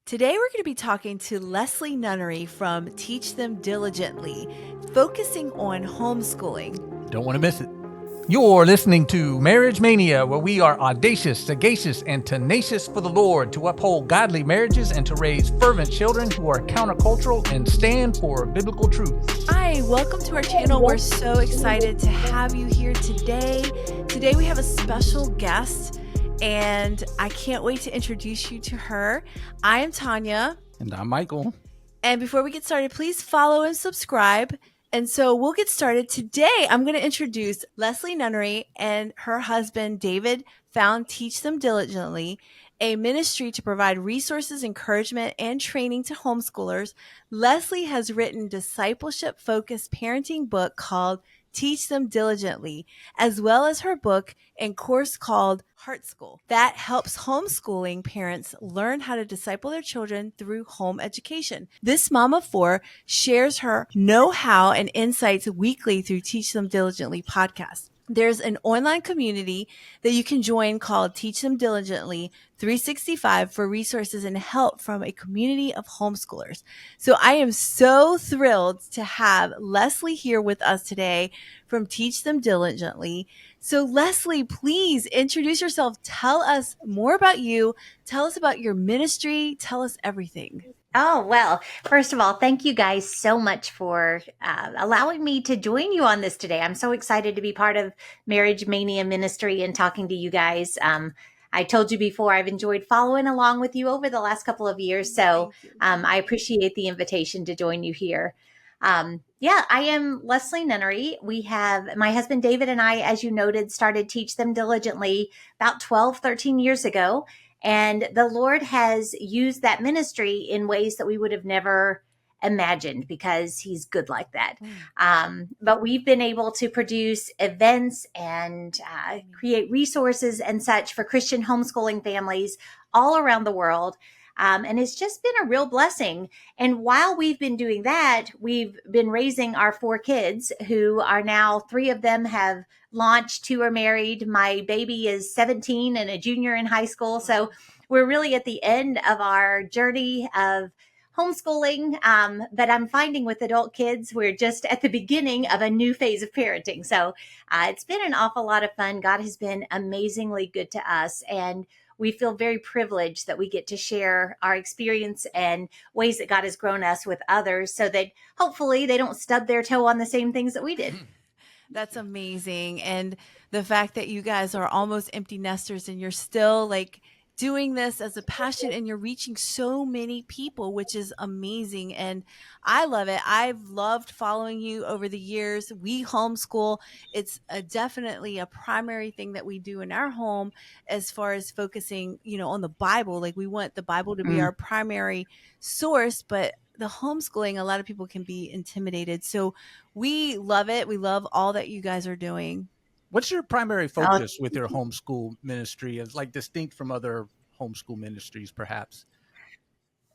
Today we're going to be talking to Leslie Nunnery from Teach Them Diligently, focusing on homeschooling. Don't want to miss it. You're listening to Marriage Mania, where we are audacious, sagacious, and tenacious for the Lord to uphold godly marriages and to raise fervent children who are countercultural and stand for biblical truth. Hi, welcome to our channel. We're so excited to have you here today. Today we have a special guest, and I can't wait to introduce you to her. I am Tanya. And I'm Michael. And before we get started, please follow and subscribe. And so we'll get started. Today, I'm going to introduce Leslie Nunnery and her husband, David, found Teach Them Diligently, a ministry to provide resources, encouragement, and training to homeschoolers. Leslie has written a discipleship-focused parenting book called Teach Them Diligently, as well as her book and course called Heart School that helps homeschooling parents learn how to disciple their children through home education. This mom of four shares her know-how and insights weekly through Teach Them Diligently podcast. There's an online community that you can join called Teach Them Diligently 365 for resources and help from a community of homeschoolers. So I am so thrilled to have Leslie here with us today from Teach Them Diligently. So Leslie, please introduce yourself. Tell us more about you. Tell us about your ministry. Tell us everything. Oh, well, first of all, thank you guys so much for allowing me to join you on this today. I'm so excited to be part of Marriage Mania Ministry and talking to you guys. I told you before, I've enjoyed following along with you over the last couple of years. So I appreciate the invitation to join you here. I am Leslie Nunnery. We have my husband, David, and I, as you noted, started Teach Them Diligently about 13 years ago. And the Lord has used that ministry in ways that we would have never imagined because he's good like that. But we've been able to produce events and create resources and such for Christian homeschooling families all around the world. And it's just been a real blessing. And while we've been doing that, we've been raising our 4 kids who are now 3 of them have launched, 2 are married. My baby is 17 and a junior in high school. So we're really at the end of our journey of homeschooling. But I'm finding with adult kids, we're just at the beginning of a new phase of parenting. So it's been an awful lot of fun. God has been amazingly good to us. And we feel very privileged that we get to share our experience and ways that God has grown us with others so that hopefully they don't stub their toe on the same things that we did. That's amazing. And the fact that you guys are almost empty nesters and you're still doing this as a passion and you're reaching so many people, which is amazing. And I love it. I've loved following you over the years. We homeschool. It's definitely a primary thing that we do in our home as far as focusing, on the Bible. We want the Bible to be our primary source, but the homeschooling, a lot of people can be intimidated. So we love it. We love all that you guys are doing. What's your primary focus with your homeschool ministry as distinct from other homeschool ministries, perhaps?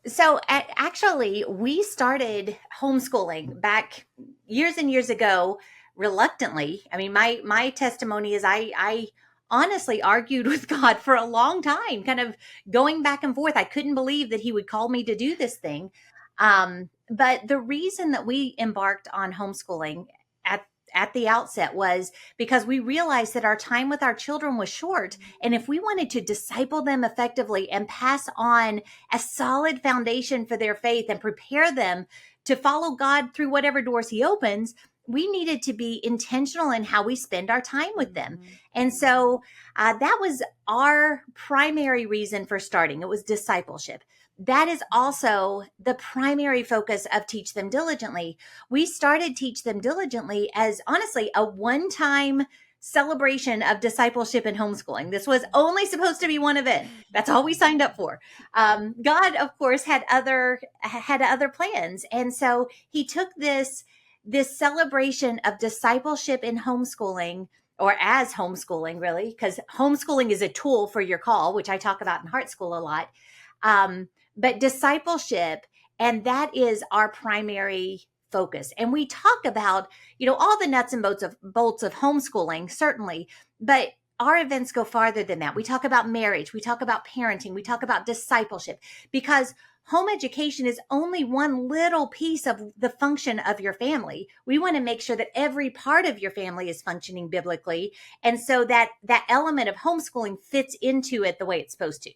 So actually, we started homeschooling back years and years ago, reluctantly. I mean, my testimony is I honestly argued with God for a long time, kind of going back and forth. I couldn't believe that he would call me to do this thing. But the reason that we embarked on homeschooling at the outset was because we realized that our time with our children was short. And if we wanted to disciple them effectively and pass on a solid foundation for their faith and prepare them to follow God through whatever doors he opens, we needed to be intentional in how we spend our time with them. And so that was our primary reason for starting. It was discipleship. That is also the primary focus of Teach Them Diligently. We started Teach Them Diligently as honestly a one-time celebration of discipleship and homeschooling. This was only supposed to be one event. That's all we signed up for. God, of course, had other plans. And so he took this celebration of discipleship in homeschooling, or as homeschooling, really, because homeschooling is a tool for your call, which I talk about in Heart School a lot. But discipleship, and that is our primary focus. And we talk about, all the nuts and bolts of homeschooling, certainly, but our events go farther than that. We talk about marriage. We talk about parenting. We talk about discipleship, because home education is only one little piece of the function of your family. We want to make sure that every part of your family is functioning biblically. And so that element of homeschooling fits into it the way it's supposed to.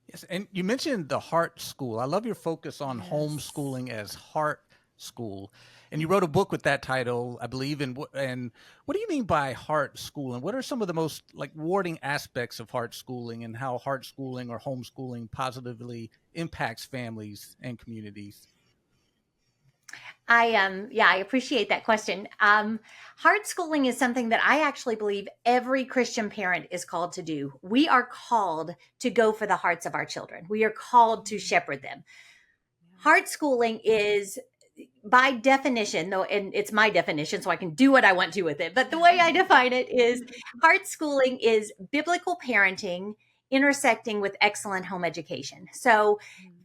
Yes, and you mentioned the Heart School. I love your focus on Yes. homeschooling as Heart School. And you wrote a book with that title, I believe. And what do you mean by Heart School? And what are some of the most rewarding aspects of Heart Schooling, and how Heart Schooling or homeschooling positively impacts families and communities? I appreciate that question. Hard schooling is something that I actually believe every Christian parent is called to do. We are called to go for the hearts of our children. We are called to shepherd them. Hard schooling is, by definition, though, and it's my definition, so I can do what I want to with it. But the way I define it is hard schooling is biblical parenting intersecting with excellent home education. So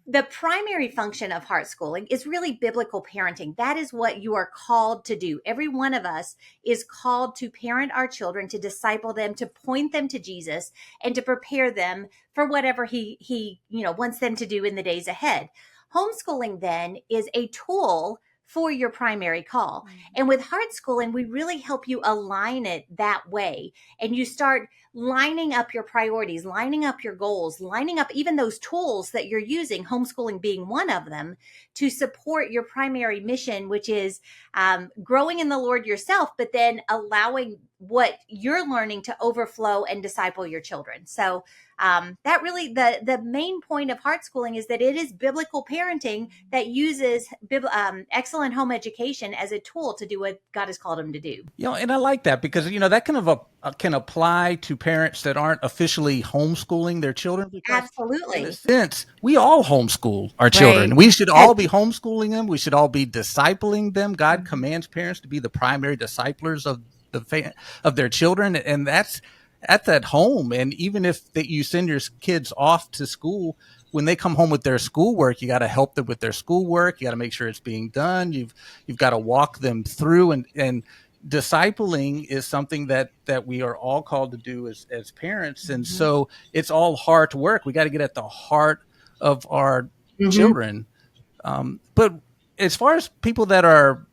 the primary function of heart schooling is really biblical parenting. That is what you are called to do. Every one of us is called to parent our children, to disciple them, to point them to Jesus, and to prepare them for whatever he wants them to do in the days ahead. Homeschooling then is a tool for your primary call. And with heart schooling, we really help you align it that way. And you start lining up your priorities, lining up your goals, lining up even those tools that you're using, homeschooling being one of them, to support your primary mission, which is growing in the Lord yourself, but then allowing what you're learning to overflow and disciple your children. So that really, the main point of heart schooling is that it is biblical parenting that uses excellent home education as a tool to do what God has called them to do. And I like that, because that kind of can apply to parents that aren't officially homeschooling their children. Because Absolutely. in a sense, we all homeschool our children. Right. We should all be homeschooling them. We should all be discipling them. God commands parents to be the primary disciplers of their children, and that's at home. And even if you send your kids off to school, when they come home with their schoolwork, you got to help them with their schoolwork. You got to make sure it's being done. You've got to walk them through, and discipling is something that we are all called to do as parents. And so it's all heart work. We got to get at the heart of our children. But as far as people that are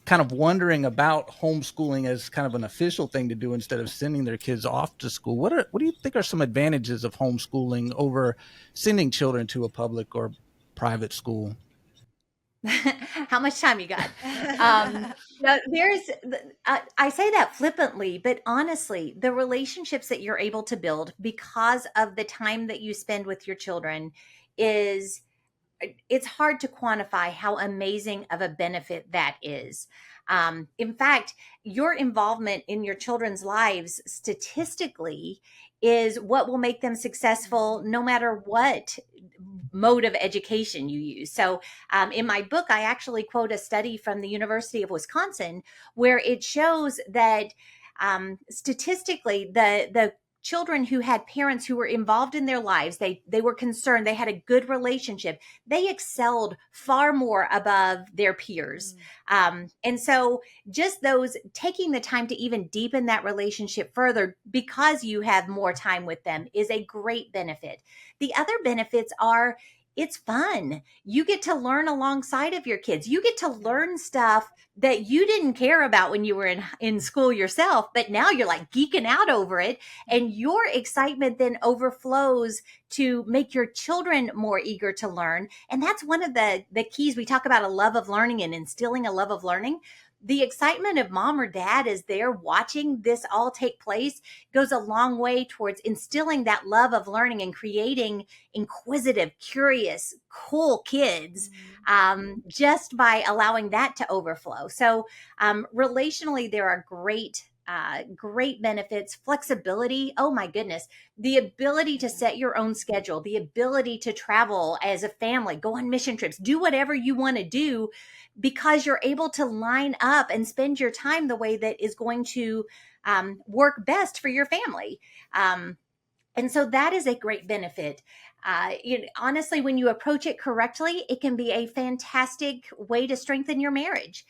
kind of wondering about homeschooling as kind of an official thing to do instead of sending their kids off to school, what do you think are some advantages of homeschooling over sending children to a public or private school? How much time you got? I say that flippantly, but honestly, the relationships that you're able to build because of the time that you spend with your children it's hard to quantify how amazing of a benefit that is. In fact, your involvement in your children's lives statistically is what will make them successful no matter what mode of education you use. So in my book, I actually quote a study from the University of Wisconsin where it shows that statistically, the children who had parents who were involved in their lives, they were concerned, they had a good relationship, they excelled far more above their peers. And so just those taking the time to even deepen that relationship further because you have more time with them is a great benefit. The other benefits are it's fun. You get to learn alongside of your kids. You get to learn stuff that you didn't care about when you were in school yourself, but now you're like geeking out over it. And your excitement then overflows to make your children more eager to learn. And that's one of the keys. We talk about a love of learning and instilling a love of learning. The excitement of mom or dad as they're watching this all take place goes a long way towards instilling that love of learning and creating inquisitive, curious, cool kids just by allowing that to overflow. So relationally, there are great benefits. Flexibility. Oh my goodness. The ability to set your own schedule, the ability to travel as a family, go on mission trips, do whatever you want to do because you're able to line up and spend your time the way that is going to work best for your family. And so that is a great benefit. Honestly, when you approach it correctly, it can be a fantastic way to strengthen your marriage.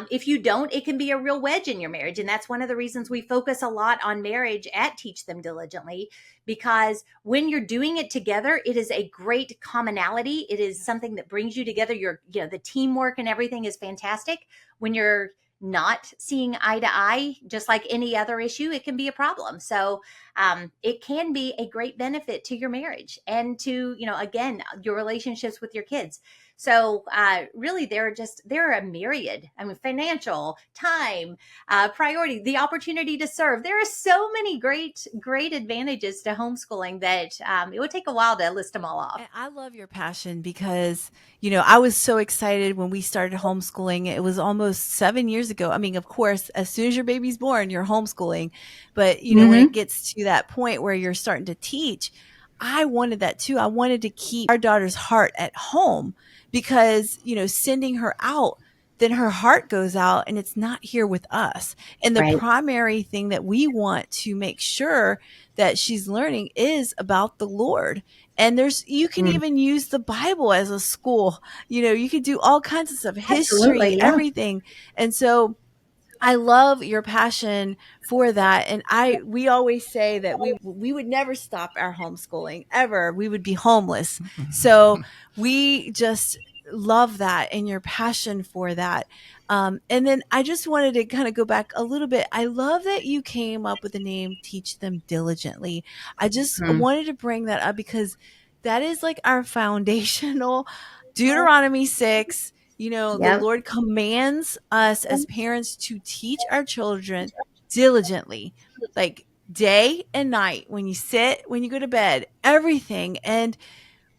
If you don't, it can be a real wedge in your marriage. And that's one of the reasons we focus a lot on marriage at Teach Them Diligently, because when you're doing it together, it is a great commonality. It is something that brings you together. The teamwork and everything is fantastic. When you're not seeing eye to eye, just like any other issue, it can be a problem. So it can be a great benefit to your marriage and to, again, your relationships with your kids. So really, there are a myriad. I mean, financial, time, priority, the opportunity to serve. There are so many great advantages to homeschooling that it would take a while to list them all off. And I love your passion because, I was so excited when we started homeschooling. It was almost 7 years ago. I mean, of course, as soon as your baby's born, you're homeschooling. But, when it gets to that point where you're starting to teach, I wanted that too. I wanted to keep our daughter's heart at home because, sending her out, then her heart goes out and it's not here with us. And the Right. primary thing that we want to make sure that she's learning is about the Lord. And you can even use the Bible as a school. You could do all kinds of stuff, Absolutely, history, yeah. everything. And so I love your passion for that. And we always say that we would never stop our homeschooling ever. We would be homeless. So we just love that and your passion for that. And then I just wanted to kind of go back a little bit. I love that you came up with the name Teach Them Diligently. I just wanted to bring that up because that is like our foundational Deuteronomy 6. The Lord commands us as parents to teach our children diligently, like day and night, when you sit, when you go to bed, everything. And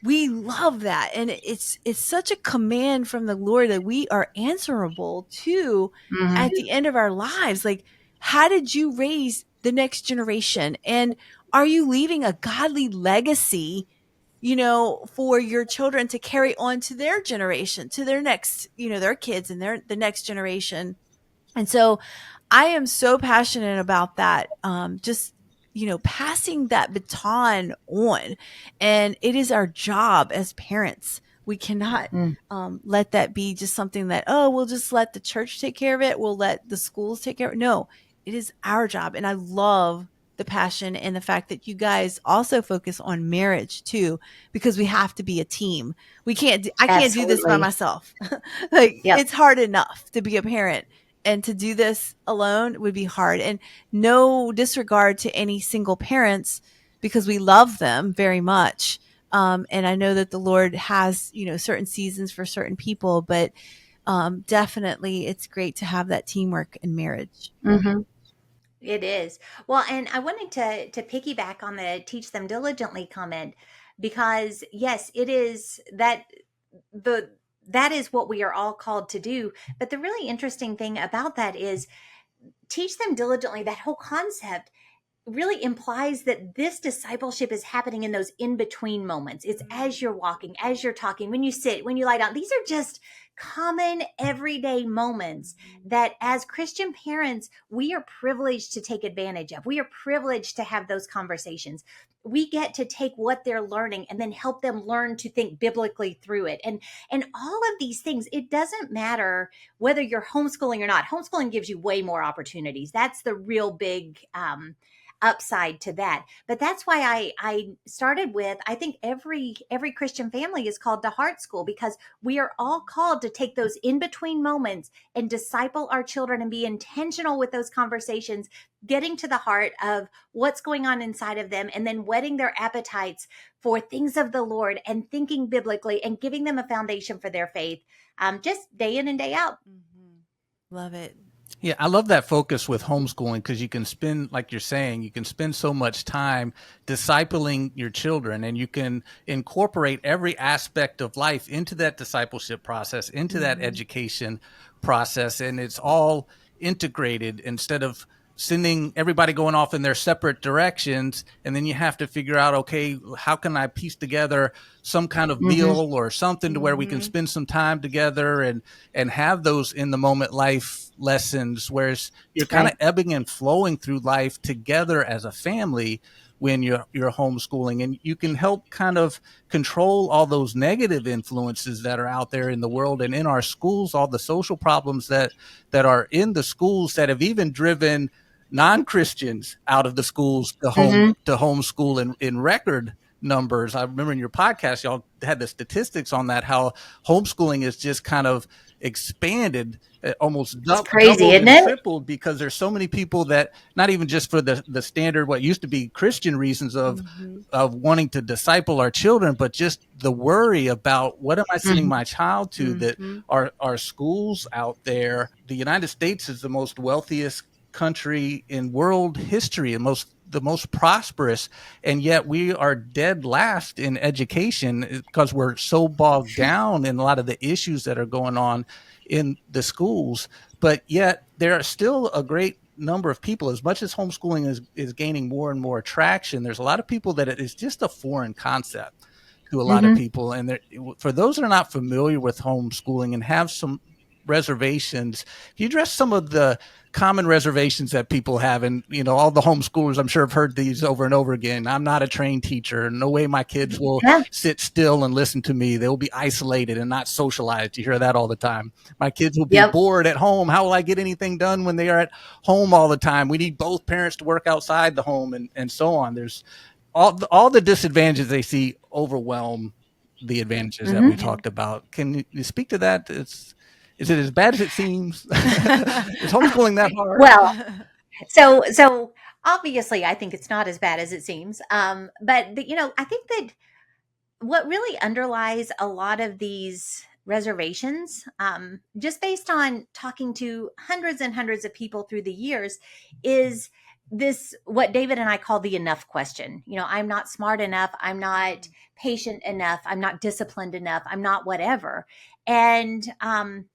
we love that. And it's such a command from the Lord that we are answerable to at the end of our lives. Like, how did you raise the next generation? And are you leaving a godly legacy, for your children to carry on to their generation, to their next, their kids and the next generation? And so I am so passionate about that. Just, passing that baton on. And it is our job as parents. We cannot let that be just something that, we'll just let the church take care of it. We'll let the schools take care of it. No, it is our job. And I love the passion and the fact that you guys also focus on marriage too, because we have to be a team. I can't do this by Absolutely. myself. Like, Yep. It's hard enough to be a parent, and to do this alone would be hard. And no disregard to any single parents, because we love them very much. And I know that the Lord has, certain seasons for certain people, but definitely it's great to have that teamwork in marriage. It is. Well, and I wanted to piggyback on the Teach Them Diligently comment, because yes, it is that is what we are all called to do. But the really interesting thing about that is teach them diligently. That whole concept really implies that this discipleship is happening in those in-between moments. It's as you're walking, as you're talking, when you sit, when you lie down. These are just common everyday moments that as Christian parents, we are privileged to take advantage of. We are privileged to have those conversations. We get to take what they're learning and then help them learn to think biblically through it. And all of these things, it doesn't matter whether you're homeschooling or not. Homeschooling gives you way more opportunities. That's the real big upside to that. But that's why I started with, I think every Christian family is called to Heart School, because we are all called to take those in-between moments and disciple our children and be intentional with those conversations, getting to the heart of what's going on inside of them, and then whetting their appetites for things of the Lord and thinking biblically and giving them a foundation for their faith, just day in and day out. Love it. Yeah, I love that focus with homeschooling, because you can spend, like you're saying, you can spend so much time discipling your children, and you can incorporate every aspect of life into that discipleship process, into that education process, and it's all integrated instead of sending everybody going off in their separate directions. And then you have to figure out, okay, how can I piece together some kind of meal or something to where we can spend some time together and have those in the moment life lessons, whereas you're kind of ebbing and flowing through life together as a family, when you're homeschooling, and you can help kind of control all those negative influences that are out there in the world and in our schools, all the social problems that are in the schools that have even driven non-Christians out of the schools to Mm-hmm. homeschool in record numbers. I remember in your podcast, y'all had the statistics on that, how homeschooling is just kind of expanded, almost It's crazy, doubled isn't and it? tripled, because there's so many people that, not even just for the standard, what used to be Christian reasons of wanting to disciple our children, but just the worry about, what am I sending my child to? That our schools out there, the United States is the most wealthiest country in world history, and the most prosperous, and yet we are dead last in education because we're so bogged down in a lot of the issues that are going on in the schools. But yet there are still a great number of people, as much as homeschooling is gaining more and more traction, there's a lot of people that it is just a foreign concept to a lot of Mm-hmm. people. And for those that are not familiar with homeschooling and have some reservations, can you address some of the common reservations that people have? And, all the homeschoolers, I'm sure, have heard these over and over again. I'm not a trained teacher. No way my kids will Yeah. sit still and listen to me. They will be isolated and not socialized. You hear that all the time. My kids will be Yep. bored at home. How will I get anything done when they are at home all the time? We need both parents to work outside the home, and so on. There's all the disadvantages they see overwhelm the advantages that we Mm-hmm. talked about. Can you speak to that? Is it as bad as it seems? Is homeschooling that hard? Well, so obviously, I think it's not as bad as it seems. But I think that what really underlies a lot of these reservations, just based on talking to hundreds and hundreds of people through the years, is this, what David and I call the enough question. I'm not smart enough. I'm not patient enough. I'm not disciplined enough. I'm not whatever. And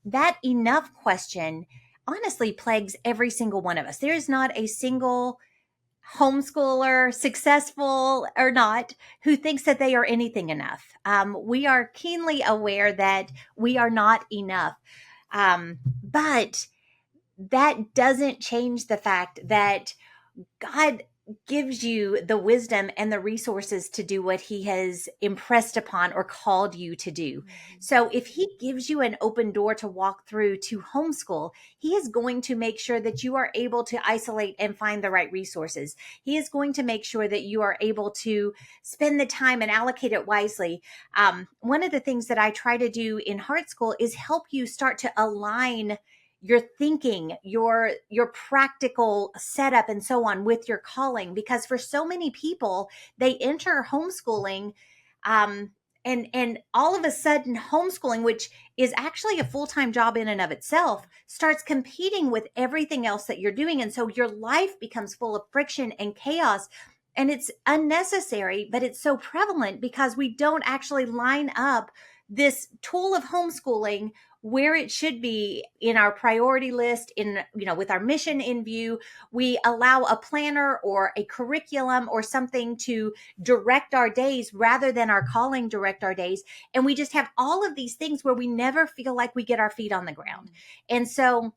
that enough question honestly plagues every single one of us. There is not a single homeschooler, successful or not, who thinks that they are anything enough. We are keenly aware that we are not enough. But that doesn't change the fact that God gives you the wisdom and the resources to do what he has impressed upon or called you to do. So if he gives you an open door to walk through to homeschool, he is going to make sure that you are able to isolate and find the right resources. He is going to make sure that you are able to spend the time and allocate it wisely. One of the things that I try to do in Heart School is help you start to align your thinking, your practical setup and so on with your calling, because for so many people, they enter homeschooling and all of a sudden homeschooling, which is actually a full-time job in and of itself, starts competing with everything else that you're doing. And so your life becomes full of friction and chaos. And it's unnecessary, but it's so prevalent because we don't actually line up this tool of homeschooling where it should be in our priority list, in with our mission in view. We allow a planner or a curriculum or something to direct our days rather than our calling direct our days. And we just have all of these things where we never feel like we get our feet on the ground. And so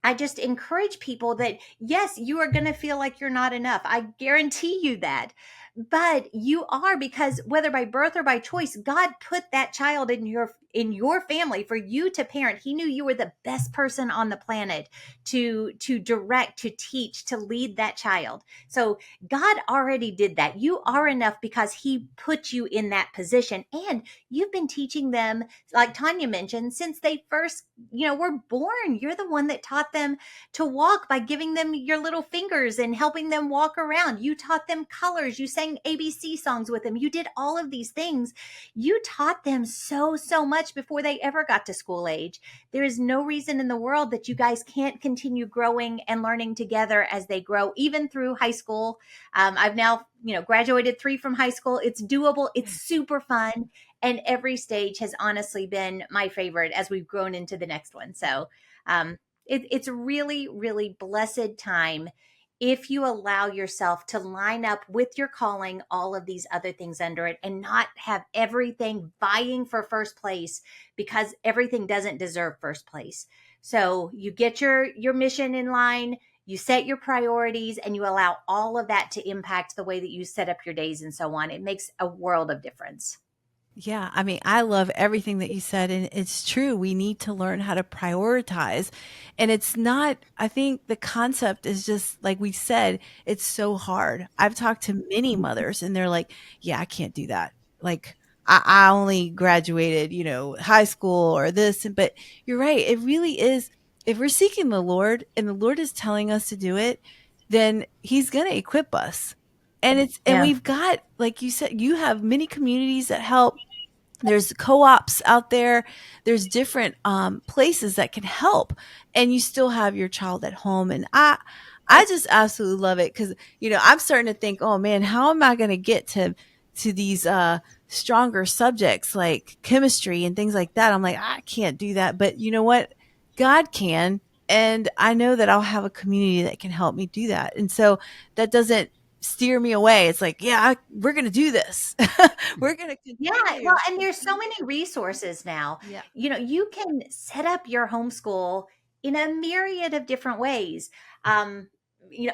I just encourage people that, yes, you are going to feel like you're not enough. I guarantee you that. But you are, because whether by birth or by choice, God put that child in your family for you to parent. He knew you were the best person on the planet to direct, to teach, to lead that child. So God already did that. You are enough because he put you in that position. And you've been teaching them, like Tanya mentioned, since they first, were born. You're the one that taught them to walk by giving them your little fingers and helping them walk around. You taught them colors. You sang ABC songs with them. You did all of these things. You taught them so much before they ever got to school age. There is no reason in the world that you guys can't continue growing and learning together as they grow, even through high school. I've now, graduated 3 from high school. It's doable. It's super fun. And every stage has honestly been my favorite as we've grown into the next one. So it's a really, really blessed time if you allow yourself to line up with your calling, all of these other things under it, and not have everything vying for first place, because everything doesn't deserve first place. So you get your mission in line, you set your priorities, and you allow all of that to impact the way that you set up your days and so on. It makes a world of difference. Yeah, I mean, I love everything that you said, and it's true. We need to learn how to prioritize. And it's not, I think the concept is just like we said, it's so hard. I've talked to many mothers, and they're like, yeah, I can't do that. Like, I only graduated, high school or this. But you're right. It really is. If we're seeking the Lord and the Lord is telling us to do it, then He's going to equip us. And Yeah. we've got, like you said, you have many communities that help. There's co-ops out there. There's different places that can help, and you still have your child at home. And I just absolutely love it, because I'm starting to think, oh man, how am I going to get to these stronger subjects like chemistry and things like that? I'm like, I can't do that, but you know what? God can, and I know that I'll have a community that can help me do that. And so that doesn't steer me away. It's like, yeah, we're going to do this. We're going to Yeah, well, continue. and there's so many resources now. Yeah. You can set up your homeschool in a myriad of different ways. Um,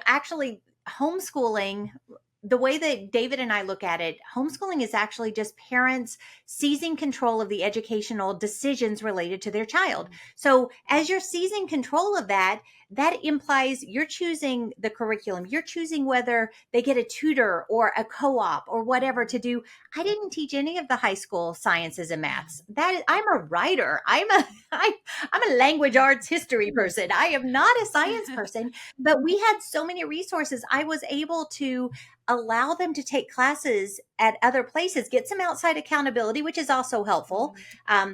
actually, homeschooling, the way that David and I look at it, homeschooling is actually just parents seizing control of the educational decisions related to their child. So, as you're seizing control of that, that implies you're choosing the curriculum. You're choosing whether they get a tutor or a co-op or whatever to do. I didn't teach any of the high school sciences and maths. I'm a writer. I'm a language arts history person. I am not a science person, but we had so many resources. I was able to allow them to take classes at other places, get some outside accountability, which is also helpful.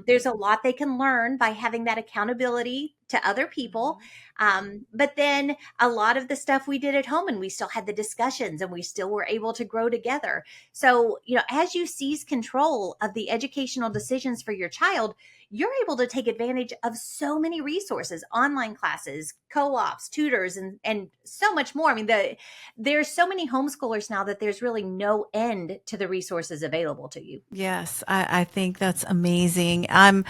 There's a lot they can learn by having that accountability to other people. But then a lot of the stuff we did at home, and we still had the discussions, and we still were able to grow together. So, as you seize control of the educational decisions for your child, you're able to take advantage of so many resources, online classes, co-ops, tutors, and so much more. I mean, there's so many homeschoolers now that there's really no end to the resources available to you. Yes, I think that's amazing. I'm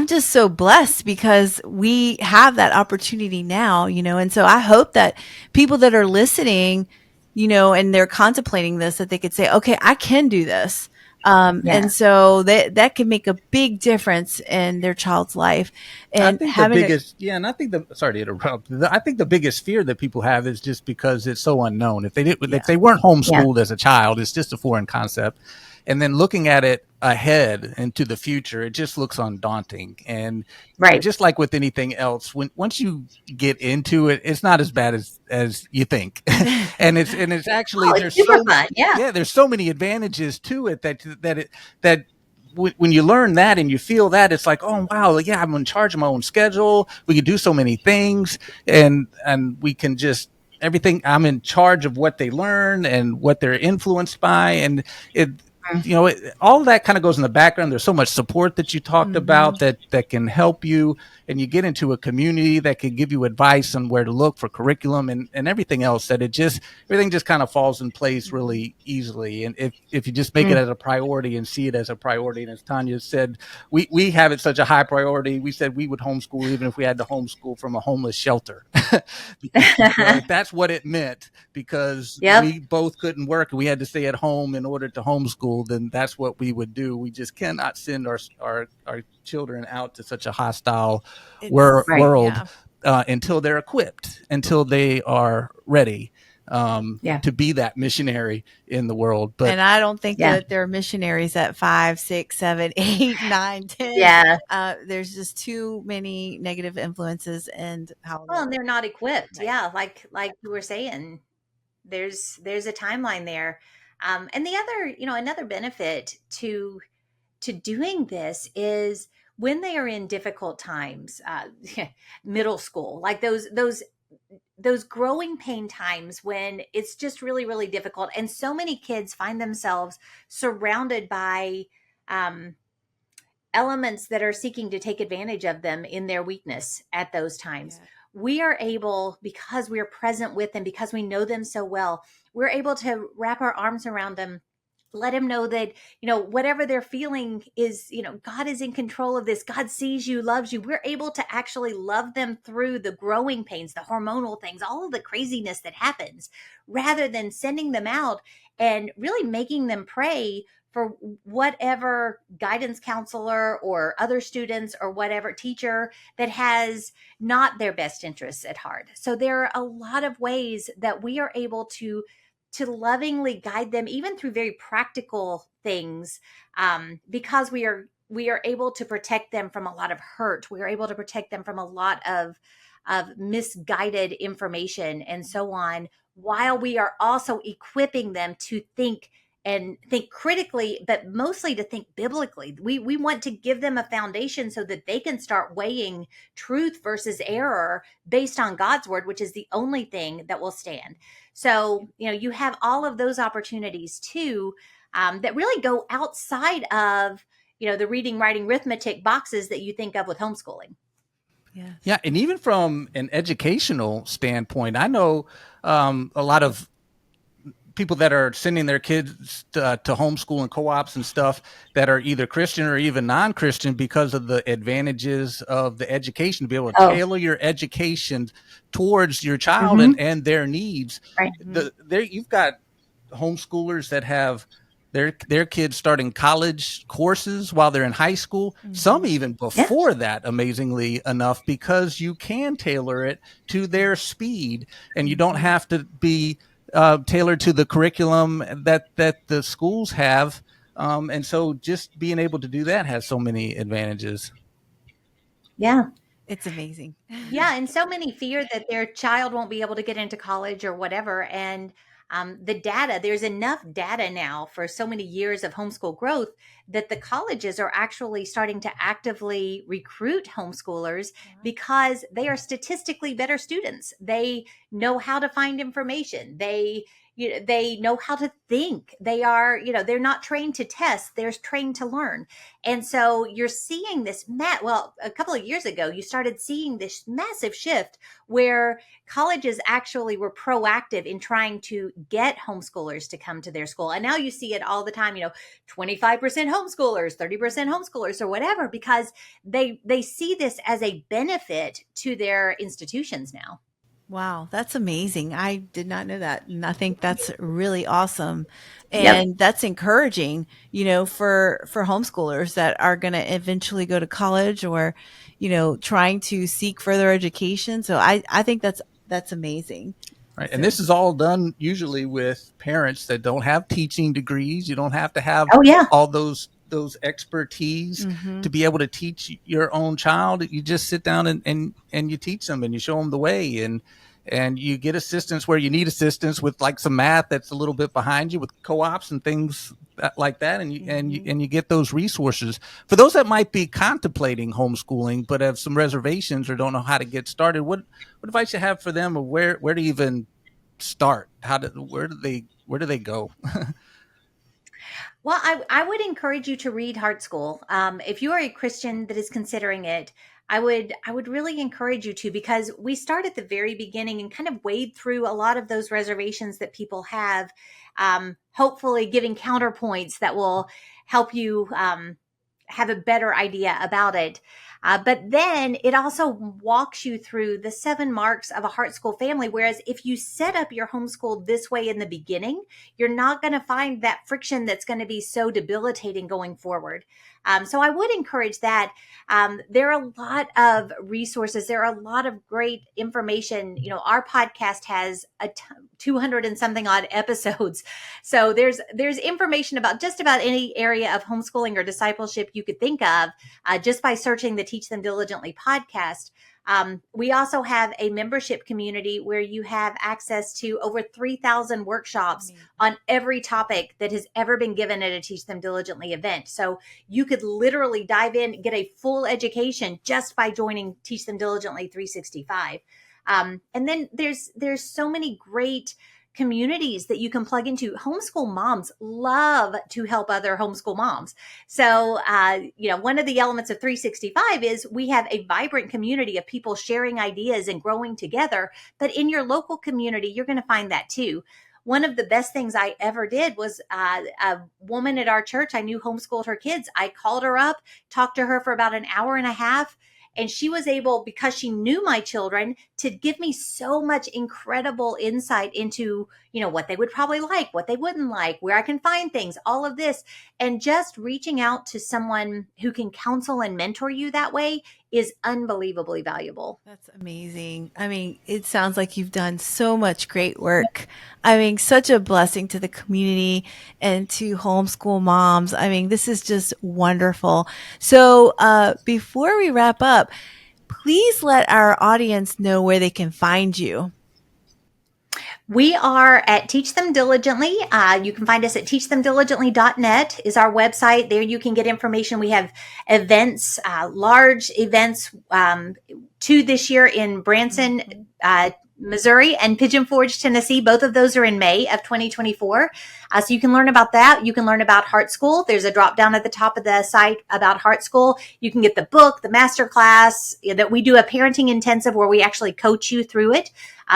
just so blessed because we have that opportunity now, and so I hope that people that are listening, and they're contemplating this, that they could say, okay, I can do this. Yeah. And so that can make a big difference in their child's life. I And think the having biggest, yeah, and I think sorry to interrupt. I think the biggest fear that people have is just because it's so unknown. If they weren't Yeah. homeschooled as a child, it's just a foreign concept. And then looking at it ahead into the future, it just looks undaunting. And Right. just like with anything else, once you get into it, it's not as bad as you think. and it's actually, Oh, it's super fun. Yeah. there's so many advantages to it that when you learn that and you feel that, it's like, oh wow, yeah, I'm in charge of my own schedule. We can do so many things, and we can just everything. I'm in charge of what they learn and what they're influenced by, and it. All of that kind of goes in the background. There's so much support that you talked about that can help you, and you get into a community that can give you advice on where to look for curriculum and everything else, that everything just kind of falls in place really easily. And if you just make it as a priority and see it as a priority, and as Tanya said, we have it such a high priority. We said we would homeschool even if we had to homeschool from a homeless shelter. Because, that's what it meant, because Yep. we both couldn't work and we had to stay at home in order to homeschool. Then that's what we would do. We just cannot send our children out to such a hostile Right. world until they're equipped, until they are ready Yeah. to be that missionary in the world. But And I don't think Yeah. that there are missionaries at 5, 6, 7, 8, 9, 10. Yeah. There's just too many negative influences and how. Well, and they're not equipped. Right. Yeah. Like you were saying, there's a timeline there. And the other, another benefit to doing this is when they are in difficult times, middle school, like those growing pain times when it's just really, really difficult. And so many kids find themselves surrounded by elements that are seeking to take advantage of them in their weakness at those times. Yeah. We are able, because we are present with them, because we know them so well, we're able to wrap our arms around them let them know that, whatever they're feeling is, God is in control of this. God sees you, loves you. We're able to actually love them through the growing pains, the hormonal things, all of the craziness that happens, rather than sending them out and really making them pray for whatever guidance counselor or other students or whatever teacher that has not their best interests at heart. So there are a lot of ways that we are able to lovingly guide them, even through very practical things, because we are able to protect them from a lot of hurt. We are able to protect them from a lot of misguided information and so on, while we are also equipping them to think critically, but mostly to think biblically. We want to give them a foundation so that they can start weighing truth versus error based on God's word, which is the only thing that will stand. So, you have all of those opportunities too, that really go outside of, the reading, writing, arithmetic boxes that you think of with homeschooling. Yes. Yeah. And even from an educational standpoint, I know a lot of people that are sending their kids to homeschool and co-ops and stuff that are either Christian or even non-Christian, because of the advantages of the education, to be able to tailor your education towards your child and their needs. Right. You've got homeschoolers that have their kids starting college courses while they're in high school, some even before that, amazingly enough, because you can tailor it to their speed, and you don't have to be tailored to the curriculum that the schools have. And so just being able to do that has so many advantages. Yeah. It's amazing. Yeah. And so many fear that their child won't be able to get into college or whatever. And there's enough data now for so many years of homeschool growth that the colleges are actually starting to actively recruit homeschoolers because they are statistically better students. They know how to find information. They know how to think. They are, they're not trained to test. They're trained to learn. And so you're seeing this, a couple of years ago, you started seeing this massive shift where colleges actually were proactive in trying to get homeschoolers to come to their school. And now you see it all the time, 25% homeschoolers, 30% homeschoolers or whatever, because they see this as a benefit to their institutions now. Wow, that's amazing. I did not know that. And I think that's really awesome. And that's encouraging, for homeschoolers that are going to eventually go to college or, trying to seek further education. So I think that's amazing. Right. And this is all done usually with parents that don't have teaching degrees. You don't have to have all those expertise to be able to teach your own child. You just sit down and you teach them and you show them the way, and you get assistance where you need assistance with like some math that's a little bit behind you, with co-ops and things like that. And you get those resources for those that might be contemplating homeschooling, but have some reservations or don't know how to get started. What advice you have for them, or where to even start? Where do they go? Well, I would encourage you to read Heart School. If you are a Christian that is considering it, I would really encourage you to, because we start at the very beginning and kind of wade through a lot of those reservations that people have, hopefully giving counterpoints that will help you have a better idea about it. But then it also walks you through the 7 marks of a Heart School family. Whereas if you set up your homeschool this way in the beginning, you're not going to find that friction that's going to be so debilitating going forward. So I would encourage that. There are a lot of resources. There are a lot of great information. Our podcast has 200 and something odd episodes. So there's information about just about any area of homeschooling or discipleship you could think of, just by searching the Teach Them Diligently podcast. We also have a membership community where you have access to over 3,000 workshops on every topic that has ever been given at a Teach Them Diligently event. So you could literally dive in, get a full education just by joining Teach Them Diligently 365. And then there's so many great communities that you can plug into. Homeschool moms love to help other homeschool moms. So, one of the elements of 365 is we have a vibrant community of people sharing ideas and growing together. But in your local community, you're going to find that too. one of the best things I ever did was a woman at our church I knew homeschooled her kids. I called her up, talked to her for about an hour and a half. And she was able, because she knew my children, to give me so much incredible insight into, what they would probably like, what they wouldn't like, where I can find things, all of this. And just reaching out to someone who can counsel and mentor you that way is unbelievably valuable. That's amazing. I mean, it sounds like you've done so much great work. I mean, such a blessing to the community and to homeschool moms. I mean, this is just wonderful. So, before we wrap up, please let our audience know where they can find you. We are at Teach Them Diligently. You can find us at teachthemdiligently.net is our website. There you can get information. We have events, large events, 2 this year in Branson, Missouri, and Pigeon Forge, Tennessee. Both of those are in May of 2024. So you can learn about that. You can learn about Heart School. There's a drop down at the top of the site about Heart School. You can get the book, the master class that we do, a parenting intensive where we actually coach you through it.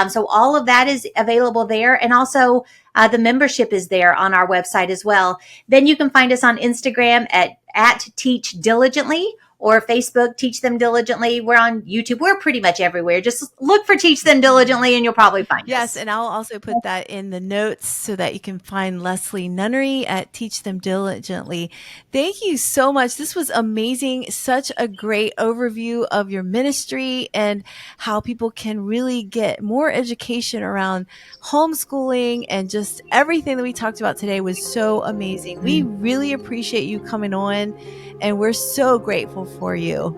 So all of that is available there. And also the membership is there on our website as well. Then you can find us on Instagram at Teach Diligently, or Facebook, Teach Them Diligently. We're on YouTube. We're pretty much everywhere. Just look for Teach Them Diligently and you'll probably find us. Yes, and I'll also put that in the notes so that you can find Leslie Nunnery at Teach Them Diligently. Thank you so much. This was amazing. Such a great overview of your ministry and how people can really get more education around homeschooling, and just everything that we talked about today was so amazing. We really appreciate you coming on, and we're so grateful for you.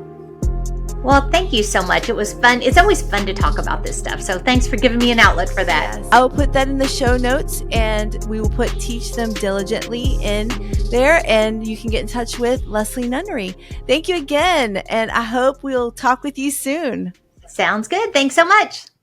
Well, thank you so much. It was fun. It's always fun to talk about this stuff. So thanks for giving me an outlet for that. Yes. I will put that in the show notes, and we will put Teach Them Diligently in there, and you can get in touch with Leslie Nunnery. Thank you again, and I hope we'll talk with you soon. Sounds good. Thanks so much.